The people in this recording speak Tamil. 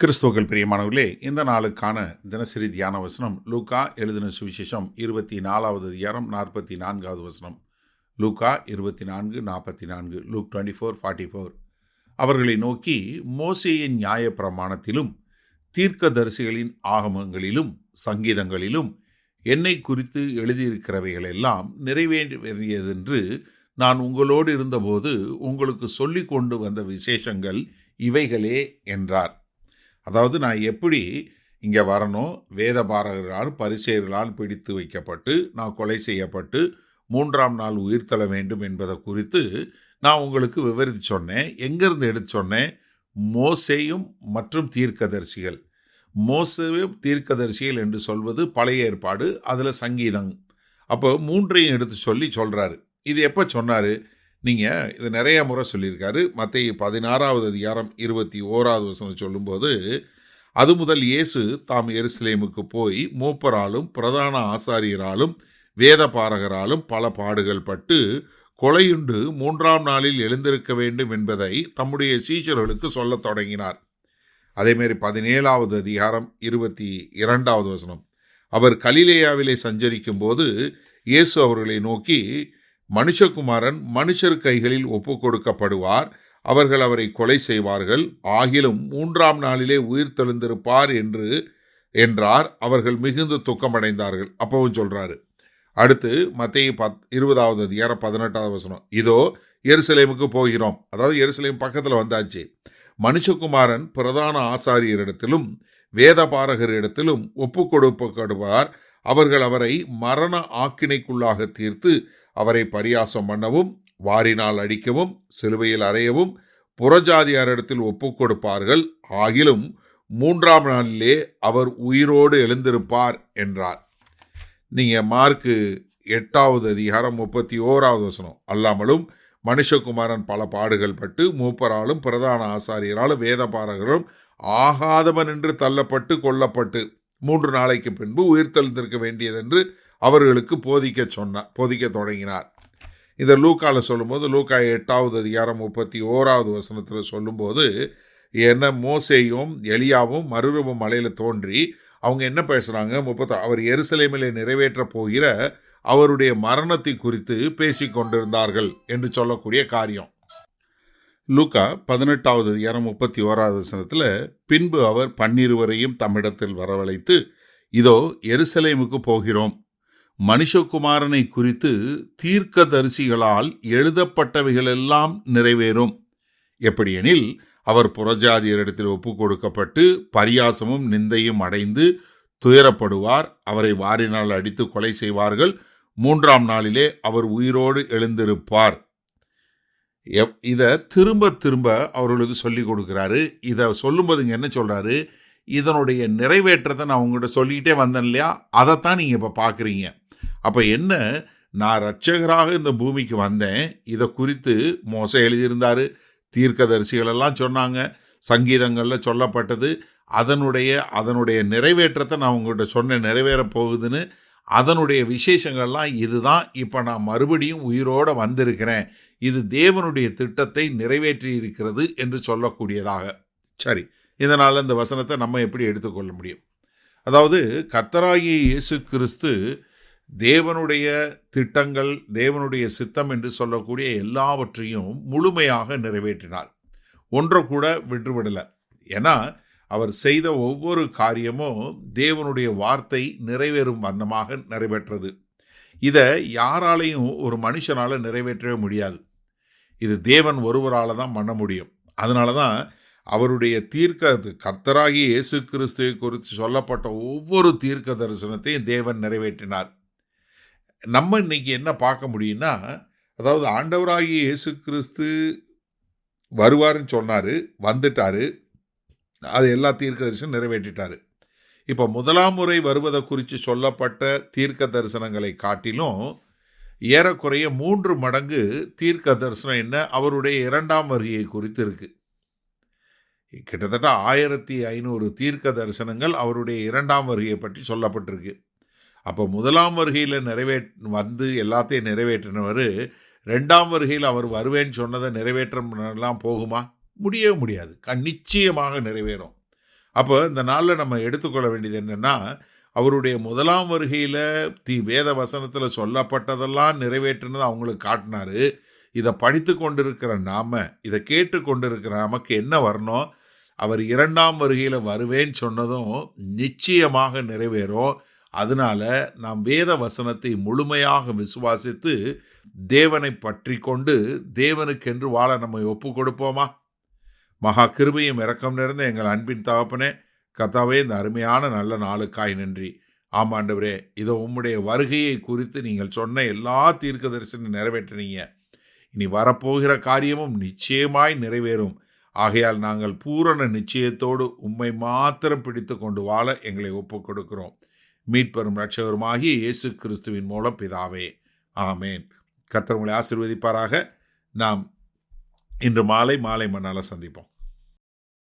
கிறிஸ்துவுக்குள் பிரியமானவர்களே, இந்த நாளுக்கான தினசரி தியான வசனம் லூக்கா எழுதின சுவிசேஷம் 24வது அதிகாரம் 44வது வசனம். லூக்கா 24:44. லூக் 24:44. அவர்களை நோக்கி, மோசேயின் நியாய பிரமாணத்திலும் தீர்க்கதரிசிகளின் ஆகமங்களிலும் சங்கீதங்களிலும் என்னை குறித்து எழுதியிருக்கிறவைகளெல்லாம் நிறைவேறியதென்று நான் உங்களோடு இருந்தபோது உங்களுக்கு சொல்லி கொண்டு வந்த விசேஷங்கள் இவைகளே என்றார். அதாவது, நான் எப்படி இங்கே வரணும், வேதபாரகர்களால் பரிசேயர்களால் பிடித்து வைக்கப்பட்டு நான் கொலை செய்யப்பட்டு 3ஆம் நாள் உயிர்த்தெழ வேண்டும் என்பதை குறித்து நான் உங்களுக்கு விவரித்து சொன்னேன். எங்கேருந்து எடுத்து சொன்னேன்? மோசேயும் மற்றும் தீர்க்கதரிசிகள். மோசேயும் தீர்க்கதரிசிகள் என்று சொல்வது பழைய ஏற்பாடு, அதில் சங்கீதம். அப்போ 3ஐயும் எடுத்து சொல்கிறாரு. இது எப்போ சொன்னார்? நீங்கள் இது நிறைய முறை சொல்லியிருக்காரு. மத்தேயு 16வது அதிகாரம் 21வது வசனம் சொல்லும்போது, அது முதல் இயேசு தாம் எருசலேமுக்கு போய் மூப்பராலும் பிரதான ஆசாரியராலும் வேதபாரகராலும் பல பாடுகள் பட்டு கொலையுண்டு 3ஆம் நாளில் எழுந்திருக்க வேண்டும் என்பதை தம்முடைய சீஷர்களுக்கு சொல்லத் தொடங்கினார். அதேமாரி 17வது அதிகாரம் 22வது வசனம், அவர் கலிலேயாவிலே சஞ்சரிக்கும் போது இயேசு அவர்களை நோக்கி, மனுஷகுமாரன் மனுஷர் கைகளில் ஒப்பு கொடுக்கப்படுவார், அவர்கள் அவரை கொலை செய்வார்கள், ஆகிலும் 3ஆம் நாளிலே உயிர் தெழுந்திருப்பார் என்றார். அவர்கள் மிகுந்த துக்கமடைந்தார்கள். அப்பவும் சொல்றாரு. அடுத்து மத்தேயு 20வது அதிகாரம் 18வது வசனம், இதோ எருசலேமுக்கு போகிறோம். அதாவது எருசலேம் பக்கத்தில் வந்தாச்சு. மனுஷகுமாரன் பிரதான ஆசாரியரிடத்திலும் வேதபாரகரிடத்திலும் ஒப்பு கொடுக்கப்படுவார், அவர்கள் அவரை மரண ஆக்கினைக்குள்ளாக தீர்த்து அவரை பரியாசம் பண்ணவும் வாரினால் அடிக்கவும் சிலுவையில் அறையவும் புறஜாதியாரிடத்தில் ஒப்பு கொடுப்பார்கள், ஆகிலும் 3ஆம் நாளிலே அவர் உயிரோடு எழுந்திருப்பார் என்றார். நீங்கள் மார்க்கு 8வது அதிகாரம் 31வது வசனம், அல்லாமலும் மனுஷகுமாரன் பல பாடுகள் பட்டு மூப்பராலும் பிரதான ஆசாரியராலும் வேதபாரகரும் ஆகாதவன் என்று தள்ளப்பட்டு கொல்லப்பட்டு 3 நாளைக்கு பின்பு உயிர்த்தெழுந்திருக்க வேண்டியதென்று அவர்களுக்கு போதிக்க தொடங்கினார். இதை லூக்காவில் சொல்லும்போது, லூக்கா 8வது அதிகாரம் 31வது வசனத்தில் சொல்லும்போது, என்ன மோசேயும் எலியாவும் மறுரூப மலையில் தோன்றி அவங்க என்ன பேசுகிறாங்க? அவர் எருசலேமிலே நிறைவேற்ற போகிற அவருடைய மரணத்தை குறித்து பேசி கொண்டிருந்தார்கள் என்று சொல்லக்கூடிய காரியம். லூக்கா 18வது அதிகாரம் 31வது வசனத்தில், பின்பு அவர் 12 தம்மிடத்தில் வரவழைத்து, இதோ எருசலேமுக்கு போகிறோம், மனுஷகுமாரனை குறித்து தீர்க்கதரிசிகளால் எழுதப்பட்டவைகளெல்லாம் நிறைவேறும். எப்படியெனில், அவர் புறஜாதியரிடத்தில் ஒப்பு கொடுக்கப்பட்டு பரியாசமும் நிந்தையும் அடைந்து துயரப்படுவார், அவரை வாரினால் அடித்து கொலை செய்வார்கள், 3ஆம் நாளிலே அவர் உயிரோடு எழுந்திருப்பார். இதை திரும்ப திரும்ப அவர்களுக்கு சொல்லி கொடுக்குறாரு. இதை சொல்லும்போது இங்கே என்ன சொல்கிறாரு? இதனுடைய நிறைவேற்றத்தை நான் உங்கள்கிட்ட சொல்லிக்கிட்டே வந்தேன் இல்லையா, அதைத்தான் நீங்கள் இப்போ பார்க்குறீங்க. அப்போ என்ன, நான் இரட்சகராக இந்த பூமிக்கு வந்தேன், இதை குறித்து மோசே எழுதியிருந்தார், தீர்க்கதரிசிகளெல்லாம் சொன்னாங்க, சங்கீதங்களில் சொல்லப்பட்டது, அதனுடைய நிறைவேற்றத்தை நான் உங்கள்கிட்ட சொன்னேன், நிறைவேறப் போகுதுன்னு. அதனுடைய விசேஷங்கள்லாம் இதுதான். இப்போ நான் மறுபடியும் உயிரோடு வந்திருக்கிறேன், இது தேவனுடைய திட்டத்தை நிறைவேற்றி இருக்கிறது என்று சொல்லக்கூடியதாக. சரி, இதனால் இந்த வசனத்தை நம்ம எப்படி எடுத்துக்கொள்ள முடியும்? அதாவது, கர்த்தராகிய இயேசு கிறிஸ்து தேவனுடைய திட்டங்கள், தேவனுடைய சித்தம் என்று சொல்லக்கூடிய எல்லாவற்றையும் முழுமையாக நிறைவேற்றினார். ஒன்றை கூட விட்டுவிடலை. ஏன்னா அவர் செய்த ஒவ்வொரு காரியமும் தேவனுடைய வார்த்தை நிறைவேறும் வண்ணமாக நிறைவேற்றது. இதை யாராலையும் ஒரு மனுஷனால் நிறைவேற்றவே முடியாது. இது தேவன் ஒருவரால் தான் பண்ண முடியும். அதனால தான் அவருடைய கர்த்தராகிய இயேசு கிறிஸ்துவை குறித்து சொல்லப்பட்ட ஒவ்வொரு தீர்க்க தரிசனத்தையும் தேவன் நிறைவேற்றினார். நம்ம இன்னைக்கு என்ன பார்க்க முடியும்னா, அதாவது ஆண்டவராகிய இயேசு கிறிஸ்து வருவாருன்னு சொன்னார், வந்துட்டார், அது எல்லா தீர்க்க தரிசனம் நிறைவேற்றிட்டார். இப்போ 1ஆம் முறை வருவதை குறித்து சொல்லப்பட்ட தீர்க்க தரிசனங்களை காட்டிலும் ஏறக்குறைய 3 மடங்கு தீர்க்க தரிசனம் என்ன அவருடைய 2ஆம் வருகையை குறித்து இருக்கு. கிட்டத்தட்ட 1500 தீர்க்க தரிசனங்கள் அவருடைய 2ஆம் வருகையை பற்றி சொல்லப்பட்டிருக்கு. அப்போ 1ஆம் வருகையில் வந்து எல்லாத்தையும் நிறைவேற்றினவர் 2ஆம் வருகையில் அவர் வருவேன்னு சொன்னதை நிறைவேற்றலாம் போகுமா? முடியவே முடியாது. நிச்சயமாக நிறைவேறும். அப்போ இந்த நாளில் நம்ம எடுத்துக்கொள்ள வேண்டியது என்னென்னா, அவருடைய முதலாம் வருகையில் வேத வசனத்தில் சொல்லப்பட்டதெல்லாம் நிறைவேற்றினது அவங்களுக்கு காட்டினாரு. இதை படித்து கொண்டிருக்கிற நாம், இதை கேட்டு கொண்டிருக்கிற நமக்கு என்ன வரணும்? அவர் 2ஆம் வருகையில் வருவேன்னு சொன்னதும் நிச்சயமாக நிறைவேறும். அதனால நாம் வேத வசனத்தை முழுமையாக விசுவாசித்து தேவனை பற்றி கொண்டு தேவனுக்கென்று வாழ நம்மை ஒப்பு கொடுப்போமா? மகா கிருபையும் இரக்கம் நிறைந்த எங்கள் அன்பின் தகப்பனே, கர்த்தாவே, இந்த அருமையான நல்ல நாளுக்காய் நன்றி. ஆமாண்டவரே, இதோ உம்முடைய வருகையை குறித்து நீங்கள் சொன்ன எல்லா தீர்க்கதரிசனம் நிறைவேற்றினீங்க. இனி வரப்போகிற காரியமும் நிச்சயமாய் நிறைவேறும். ஆகையால் நாங்கள் பூரண நிச்சயத்தோடு உம்மை மாத்திரம் பிடித்து கொண்டு வாழ எங்களை ஒப்புக் கொடுக்கிறோம். மீட்பெரும் இரட்சகருமாகிய இயேசு கிறிஸ்துவின் மூலம் பிதாவே, ஆமேன். கர்த்தர் உங்களை ஆசீர்வதிப்பாராக. நாம் இன்று மாலை மண்ணால சந்திப்போம்.